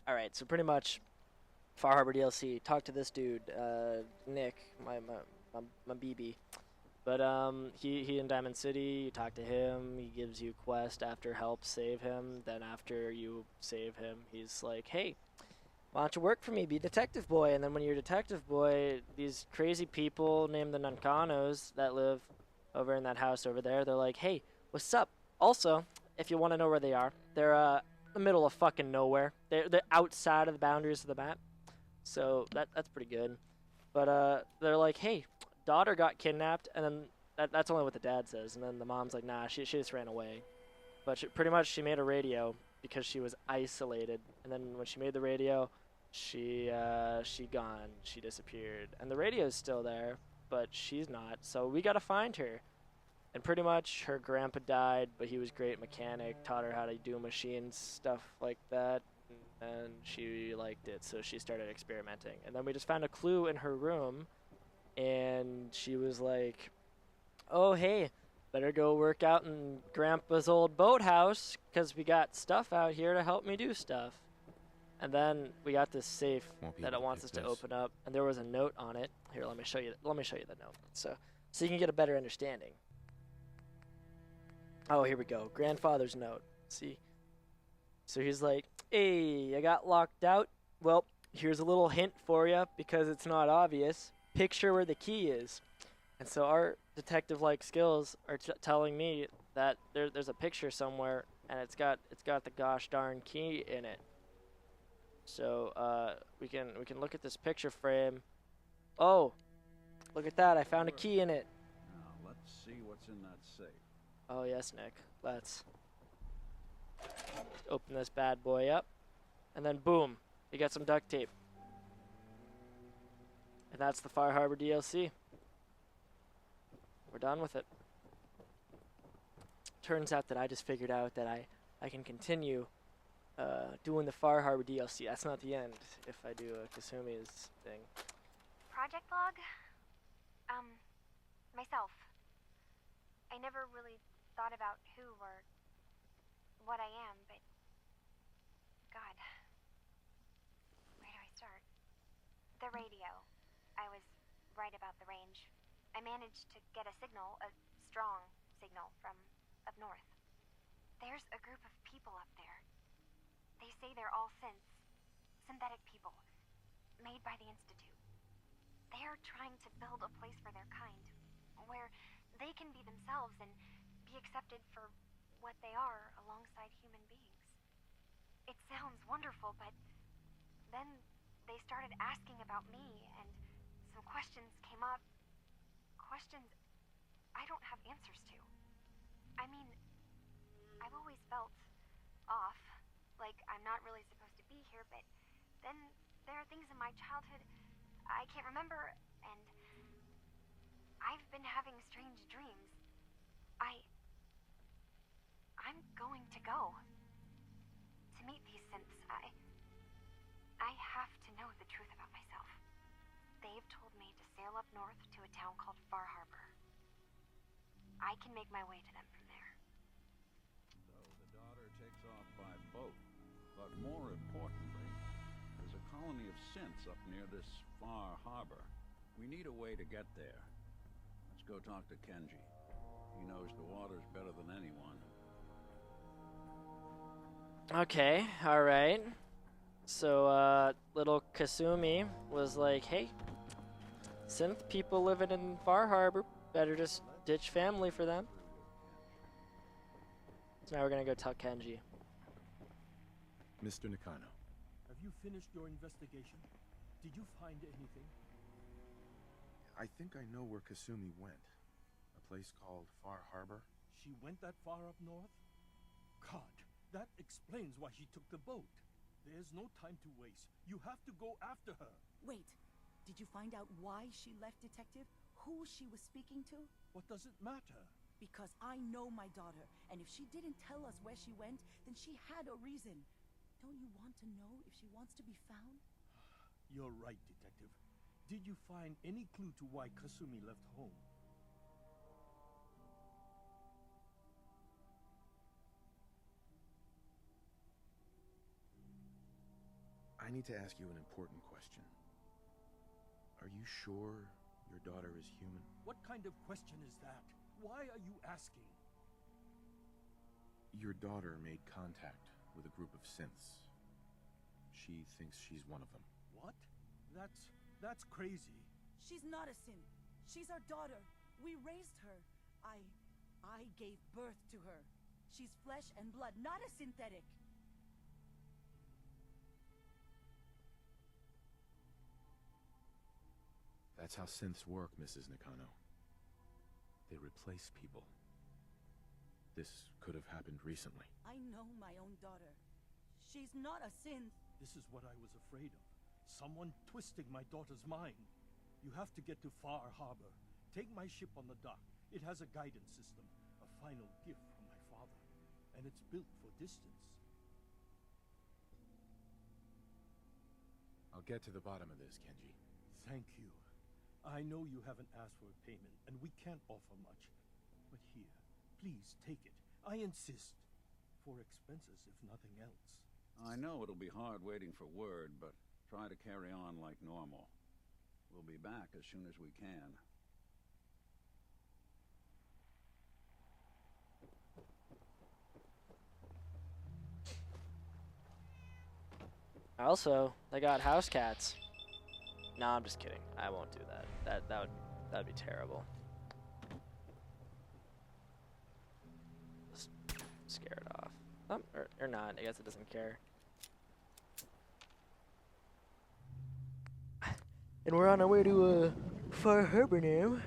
All right, so pretty much Far Harbor DLC. Talk to this dude, Nick, my BB. But he in Diamond City. You talk to him. He gives you a quest after help save him. Then after you save him, he's like, "Hey, why don't you work for me? Be detective boy." And then when you're detective boy, these crazy people named the Nuncanos that live over in that house over there, they're like, "Hey, what's up?" Also, if you want to know where they are, they're in the middle of fucking nowhere. They're outside of the boundaries of the map. So that's pretty good. But they're like, "Hey, daughter got kidnapped," and then that's only what the dad says, and then the mom's like, "Nah, she just ran away." But pretty much she made a radio because she was isolated, and then when she made the radio, she gone, she disappeared, and the radio's still there, but she's not. So we gotta find her. And pretty much her grandpa died, but he was a great mechanic, taught her how to do machines, stuff like that, and she liked it, so she started experimenting. And then we just found a clue in her room, and she was like, "Oh, hey, better go work out in Grandpa's old boathouse, because we got stuff out here to help me do stuff." And then we got this safe Won't be that able it to wants get us to this. open up, and there was a note on it. Here, let me show you. Let me show you the note, so you can get a better understanding. Oh, here we go. Grandfather's note. See? So he's like, "Hey, I got locked out. Well, here's a little hint for you because it's not obvious. Picture where the key is." And so our detective-like skills are telling me that there's a picture somewhere, and it's got the gosh darn key in it. So we can look at this picture frame. Oh, look at that! I found a key in it. Now, let's see what's in that safe. Oh yes, Nick. Let's open this bad boy up, and then boom, we got some duct tape, and that's the Far Harbor DLC. We're done with it. Turns out that I just figured out that I can continue doing the Far Harbor DLC. That's not the end if I do Kasumi's thing. Project log? Myself. I never really thought about who or what I am, but God, where do I start? The radio. I was right about the range. I managed to get a signal, a strong signal from up north. There's a group of people up there. They say they're all synthetic people, made by the Institute. They're trying to build a place for their kind, where they can be themselves and be accepted for what they are alongside human beings. It sounds wonderful, but then they started asking about me, and some questions came up. Questions I don't have answers to. I mean, I've always felt off, like I'm not really supposed to be here, but then there are things in my childhood I can't remember, and I've been having strange dreams. I'm going to go to meet these synths. I have to know the truth about myself. They've told me to sail up north to a town called Far Harbor. I can make my way to them from there. So the daughter takes off by boat. But more importantly, there's a colony of synths up near this Far Harbor. We need a way to get there. Let's go talk to Kenji. He knows the waters better than anyone. Okay, alright. So, little Kasumi was like, "Hey, synth people living in Far Harbor, better just ditch family for them." So now we're gonna go tell Kenji. Mr. Nakano. Have you finished your investigation? Did you find anything? I think I know where Kasumi went. A place called Far Harbor. She went that far up north? God, that explains why she took the boat. There's no time to waste. You have to go after her. Wait, did you find out why she left, Detective? Who she was speaking to? What does it matter? Because I know my daughter, and if she didn't tell us where she went, then she had a reason. Don't you want to know if she wants to be found? You're right, Detective. Did you find any clue to why Kasumi left home? I need to ask you an important question. Are you sure your daughter is human? What kind of question is that? Why are you asking? Your daughter made contact with a group of synths. She thinks she's one of them. What? That's crazy. She's not a synth. She's our daughter. We raised her. I gave birth to her. She's flesh and blood, not a synthetic. That's how synths work, Mrs. Nakano. They replace people. This could have happened recently. I know my own daughter. She's not a synth. This is what I was afraid of. Someone twisting my daughter's mind. You have to get to Far Harbor. Take my ship on the dock. It has a guidance system, a final gift from my father. And it's built for distance. I'll get to the bottom of this, Kenji. Thank you. I know you haven't asked for a payment, and we can't offer much. But here, please take it. I insist. For expenses, if nothing else. I know it'll be hard waiting for word, but try to carry on like normal. We'll be back as soon as we can. Also, they got house cats. No, I'm just kidding. I won't do that. That'd be terrible. Just scare it off. Or not. I guess it doesn't care. And we're on our way to Far Harbor now.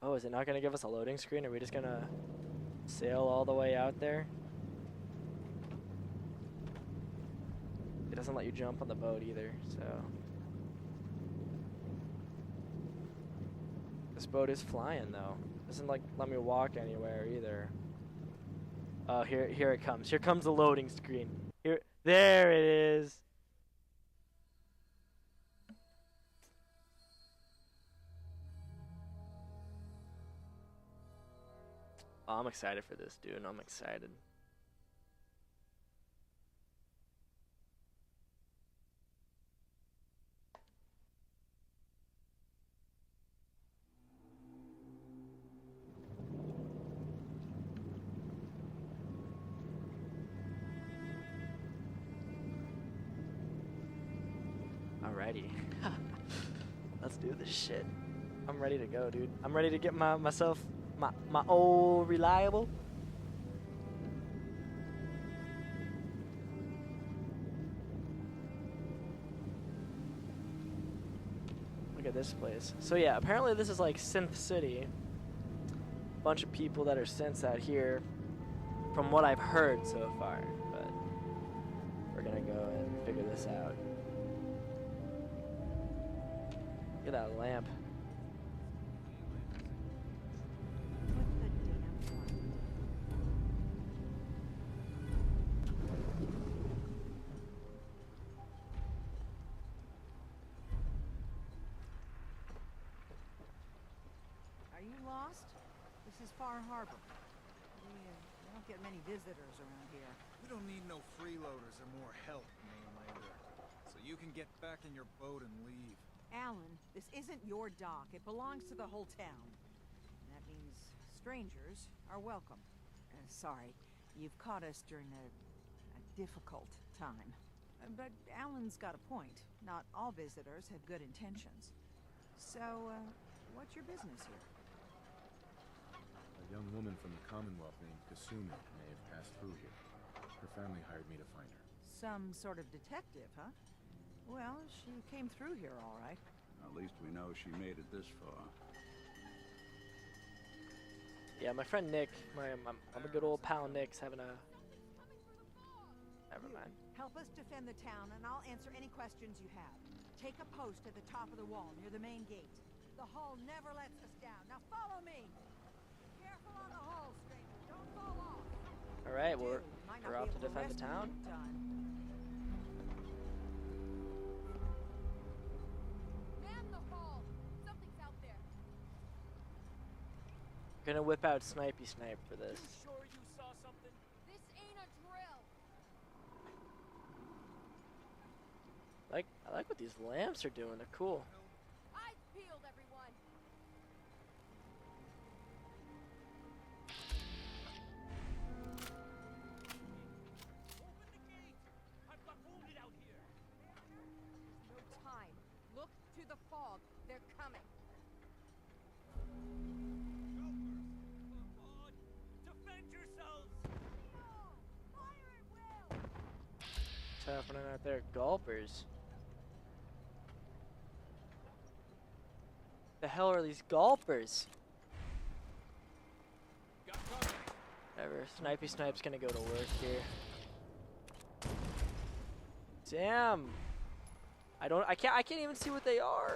Oh, is it not gonna give us a loading screen? Are we just gonna sail all the way out there? It doesn't let you jump on the boat either, so. This boat is flying though. Doesn't like let me walk anywhere either. Oh, here it comes. Here comes the loading screen. There it is. Oh, I'm excited for this, dude. I'm excited. Alrighty. Let's do this shit. I'm ready to go, dude. I'm ready to get myself my old reliable. Look at this place. So yeah, apparently this is like Synth City. Bunch of people that are synths out here, from what I've heard so far. But we're gonna go and figure this out. Look at that lamp. Are you lost? This is Far Harbor. We don't get many visitors around here. We don't need no freeloaders or more help, mainlander. So you can get back in your boat and leave. Alan, this isn't your dock. It belongs to the whole town. And that means strangers are welcome. Sorry, you've caught us during a difficult time. But Alan's got a point. Not all visitors have good intentions. So, what's your business here? A young woman from the Commonwealth named Kasumi may have passed through here. Her family hired me to find her. Some sort of detective, huh? Well, she came through here all right. At least we know she made it this far. Yeah, my friend Nick, my good old pal Nick's having a... Never mind. Help us defend the town, and I'll answer any questions you have. Take a post at the top of the wall near the main gate. The hull never lets us down. Now follow me! Careful on the hull, stranger. Don't fall off. Alright, we're off to defend the town. Gonna whip out Snipey Snipe for this. You sure you saw something? This ain't a drill. I like what these lamps are doing. They're cool. Eyes peeled, everyone. Open the gate! I've got wounded out here. No time. Look to the fog. They're coming. Come on! Defend yourselves! Fire at will. What's happening out there? Gulpers. The hell are these gulpers? Got company. Whatever. Snipey Snipe's gonna go to work here. Damn. I can't even see what they are.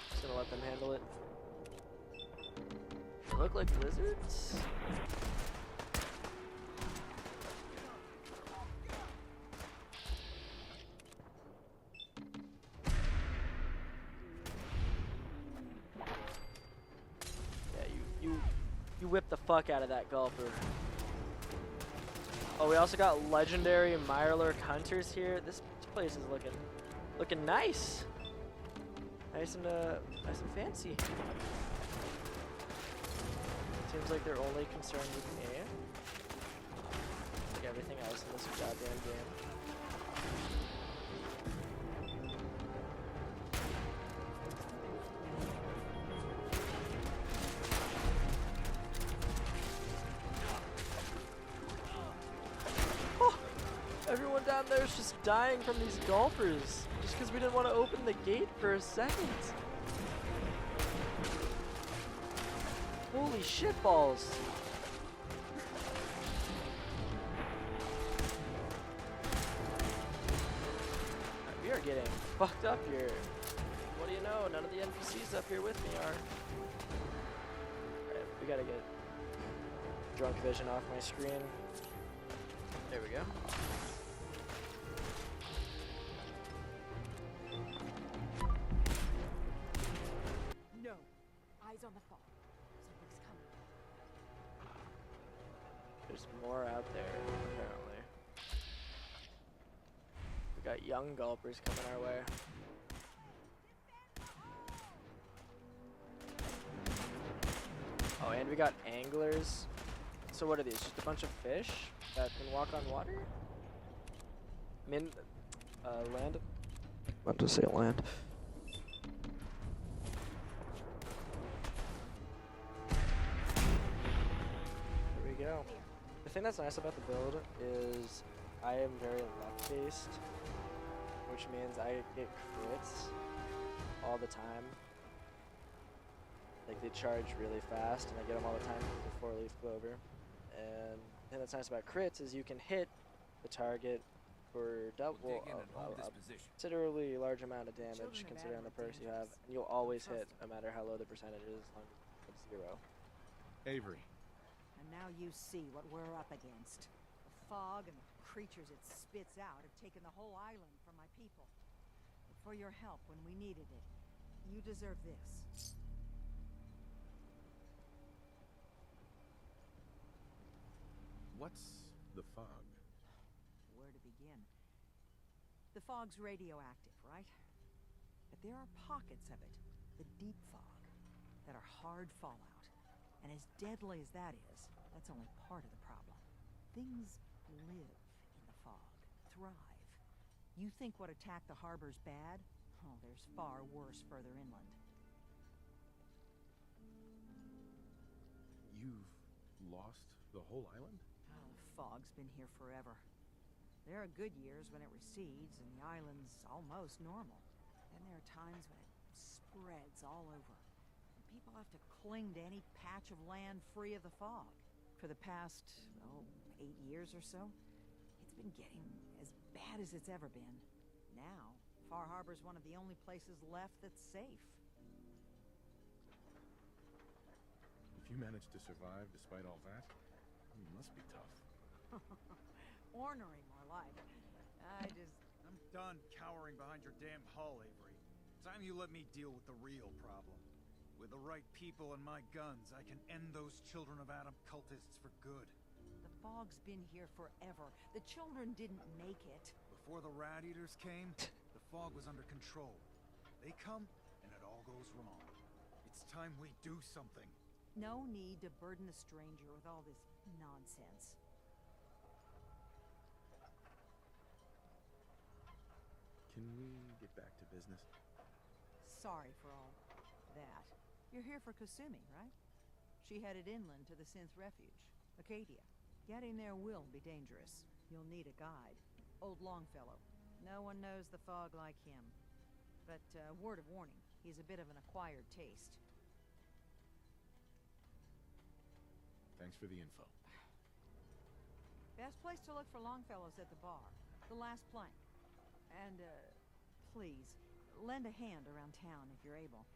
Just gonna let them handle it. They look like lizards. You whip the fuck out of that gulper. Oh, we also got legendary Mirelurk hunters here. This place is looking nice. Nice and fancy. Seems like they're only concerned with me. Like everything else in this goddamn game. Everyone down there is just dying from these gulpers just because we didn't want to open the gate for a second. Holy shit balls. We are getting fucked up here. What do you know? None of the NPCs up here with me are. Alright, we gotta get drunk vision off my screen. There we go. No. Eyes on the fog. Something's coming. There's more out there, apparently. We got young gulpers coming our way. Oh, and we got anglers. So what are these? Just a bunch of fish that can walk on water? I mean, land. About to say land. There we go. The thing that's nice about the build is I am very left-based, which means I get crits all the time. Like, they charge really fast, and I get them all the time with 4-leaf clover. And the thing that's nice about crits is you can hit the target for double a considerably large amount of damage considering the perks you have, and you'll always hit no matter how low the percentage is, as long as it's 0. And Avery. now you see what we're up against. The fog and the creatures it spits out have taken the whole island from my people. But for your help when we needed it, you deserve this. What's the fog? Where to begin? The fog's radioactive, right? But there are pockets of it, the deep fog, that are hard fallout. And as deadly as that is, that's only part of the problem. Things live in the fog, thrive. You think what attacked the harbor's bad? Oh, there's far worse further inland. You've lost the whole island? Oh, the fog's been here forever. There are good years when it recedes and the island's almost normal. Then there are times when it spreads all over. And people have to cling to any patch of land free of the fog. For the past, 8 years or so, it's been getting as bad as it's ever been. Now, Far Harbor's one of the only places left that's safe. If you managed to survive despite all that, it must be tough. Ornery, more like. I'm done cowering behind your damn hull, Avery. Time you let me deal with the real problem. With the right people and my guns, I can end those Children of Adam cultists for good. The fog's been here forever. The children didn't make it. Before the Rat Eaters came, the fog was under control. They come, and it all goes wrong. It's time we do something. No need to burden the stranger with all this nonsense. Can we get back to business? Sorry for all that. You're here for Kasumi, right? She headed inland to the Synth Refuge, Acadia. Getting there will be dangerous. You'll need a guide. Old Longfellow. No one knows the fog like him. But, word of warning, he's a bit of an acquired taste. Thanks for the info. Best place to look for Longfellow's at the bar. The last plank. And, please, lend a hand around town if you're able.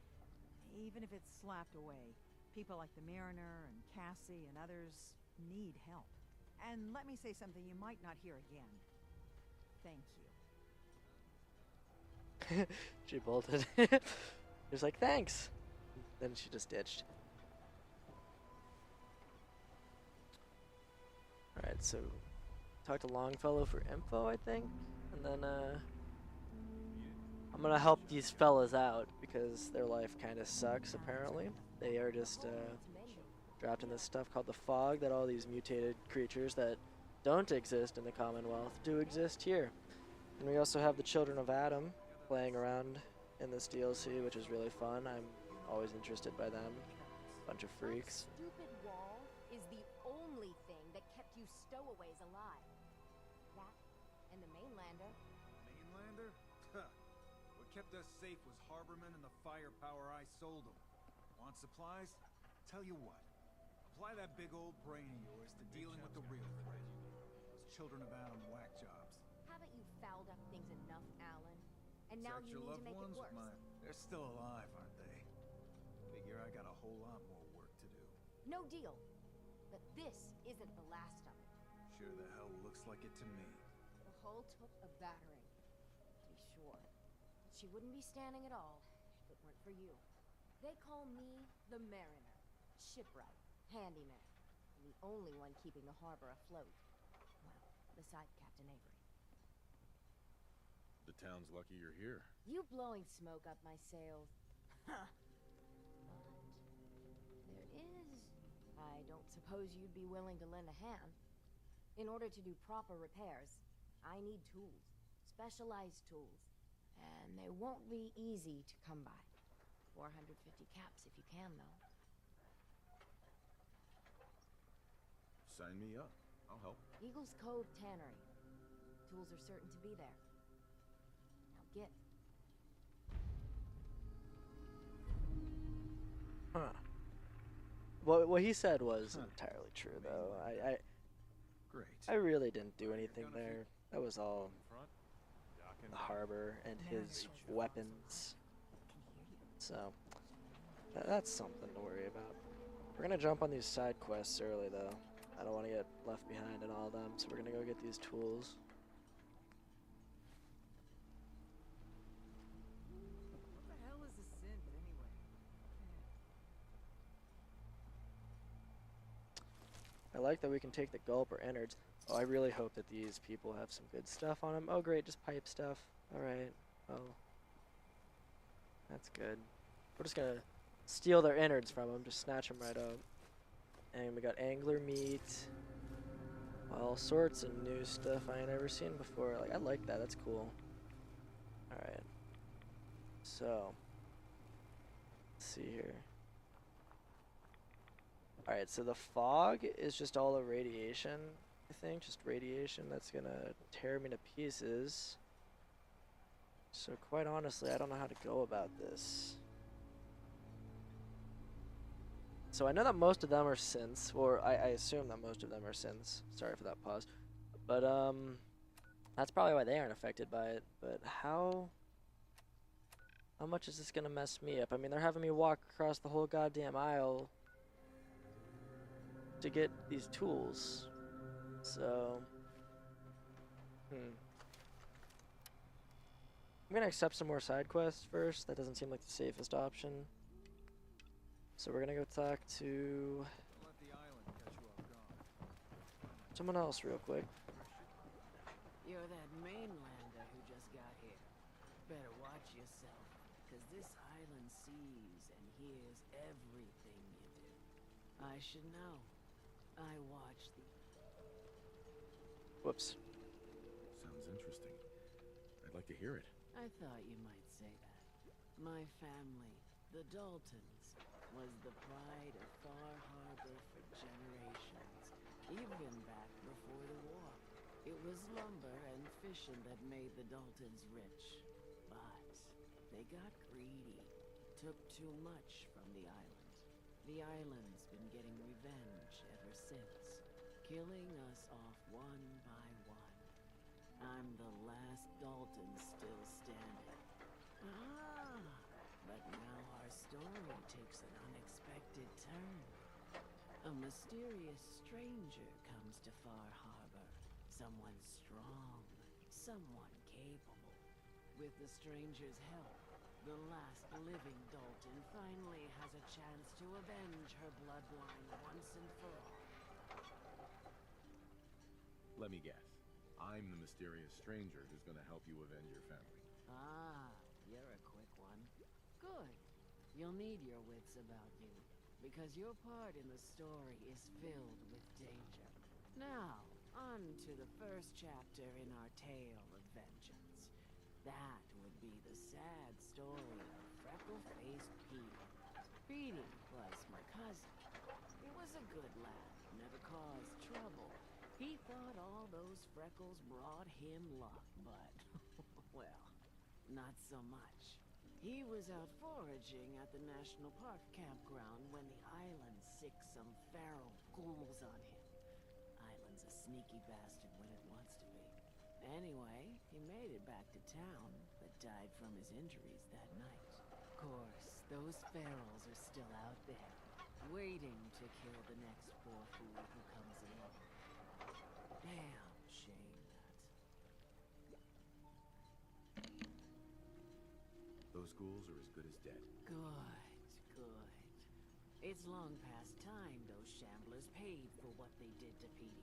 Even if it's slapped away. People like the Mariner and Cassie and others need help. And let me say something you might not hear again. Thank you. She bolted. She was like, thanks. Then she just ditched. Alright, so talk to Longfellow for info, I think. And then I'm gonna help these fellas out because their life kinda sucks apparently. They are just trapped in this stuff called the fog that all these mutated creatures that don't exist in the Commonwealth do exist here. And we also have the Children of Adam playing around in this DLC, which is really fun. I'm always interested by them. Bunch of freaks. That stupid wall is the only thing that kept you stowaways alive. That and the mainlander. Mainlander? Huh. What kept us safe was Harbormen and the firepower I sold them. Want supplies? Tell you what. Apply that big old brain of yours to dealing with the real threat. Those Children of Adam whack jobs. Haven't you fouled up things enough, Alan? And now Protect you your need to loved make it ones with worse. They're still alive, aren't they? Figure I got a whole lot more work to do. No deal. But this isn't the last of it. Sure the hell looks like it to me. The hull took a battering, to be sure. But she wouldn't be standing at all if it weren't for you. They call me the Mariner. Shipwright. Handyman. And the only one keeping the harbor afloat. Well, besides Captain Avery. The town's lucky you're here. You blowing smoke up my sails. Huh. But there is... I don't suppose you'd be willing to lend a hand. In order to do proper repairs, I need tools. Specialized tools. And they won't be easy to come by. 450 caps if you can, though. Sign me up. I'll help. Eagle's Cove Tannery. Tools are certain to be there. Now get. Huh. What he said was entirely true, though. Great. I really didn't do anything there. That was all the harbor and his weapons. So that's something to worry about. We're gonna jump on these side quests early, though. I don't want to get left behind in all of them, so we're gonna go get these tools. What the hell is a synth, anyway? I like that we can take the gulp or innards. Oh, I really hope that these people have some good stuff on them. Oh, great, just pipe stuff. Alright, oh. That's good. We're just gonna steal their innards from them, just snatch them right up. And we got angler meat. All sorts of new stuff I ain't ever seen before. Like, I like that, that's cool. Alright. So. Let's see here. Alright, so the fog is just all the radiation, I think. Just radiation that's gonna tear me to pieces. So quite honestly, I don't know how to go about this. So I know that most of them are synths, or I assume that most of them are synths. Sorry for that pause. But that's probably why they aren't affected by it. But how much is this gonna mess me up? I mean, they're having me walk across the whole goddamn aisle to get these tools. So I'm gonna accept some more side quests first. That doesn't seem like the safest option. So we're gonna go talk to Don't let the island catch you off guard. someone else real quick. You're that mainlander who just got here. Better watch yourself, because this island sees and hears everything you do. I should know. I watch the... Whoops. Sounds interesting. I'd like to hear it. I thought you might say that. My family, the Daltons, was the pride of Far Harbor for generations, even back before the war. It was lumber and fishing that made the Daltons rich. But they got greedy, took too much from the island. The island's been getting revenge ever since, killing us off one by one. I'm the last Dalton still standing. Ah, but now our story takes an unexpected turn. A mysterious stranger comes to Far Harbor. Someone strong, someone capable. With the stranger's help, the last living Dalton finally has a chance to avenge her bloodline once and for all. Let me guess. I'm the mysterious stranger who's gonna help you avenge your family. Ah, you're a quick one. Good. You'll need your wits about you, because your part in the story is filled with danger. Now, on to the first chapter in our tale of vengeance. That would be the sad story of freckle-faced Petey. Petey was my cousin. He was a good lad, never caused trouble. He thought all those freckles brought him luck, but, well, not so much. He was out foraging at the National Park campground when the island sicked some feral ghouls on him. Island's a sneaky bastard when it wants to be. Anyway, he made it back to town, but died from his injuries that night. Of course, those ferals are still out there, waiting to kill the next poor fool who comes along. Damn shame that. Those ghouls are as good as dead. Good, good. It's long past time those shamblers paid for what they did to Petey.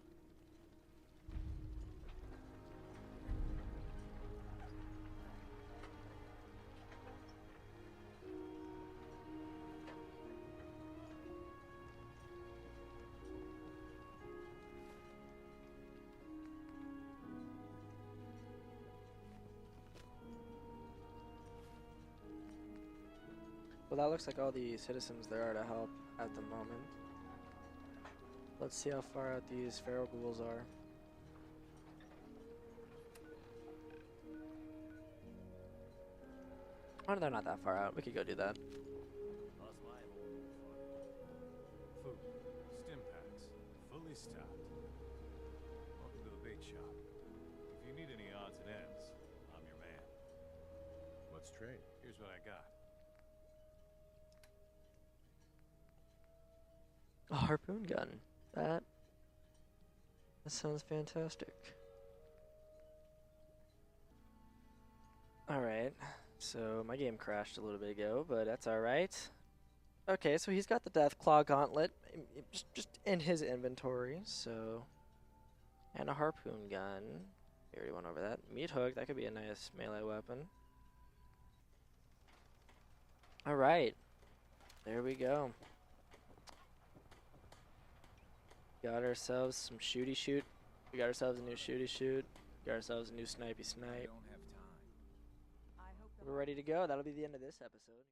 Well, that looks like all the citizens there are to help at the moment. Let's see how far out these feral ghouls are. Oh, they're not that far out. We could go do that. Food, stim packs, fully stocked. Welcome to the bait shop. If you need any odds and ends, I'm your man. Let's trade. Here's what I got. A harpoon gun. That sounds fantastic. Alright, so my game crashed a little bit ago, but that's alright. Okay, so he's got the Deathclaw Gauntlet just in his inventory, so... And a harpoon gun. We already went over that. Meat hook, that could be a nice melee weapon. Alright, there we go. Got ourselves some shooty shoot. We got ourselves a new shooty shoot. Got ourselves a new snipey snipe. Don't have time. We're ready to go. That'll be the end of this episode.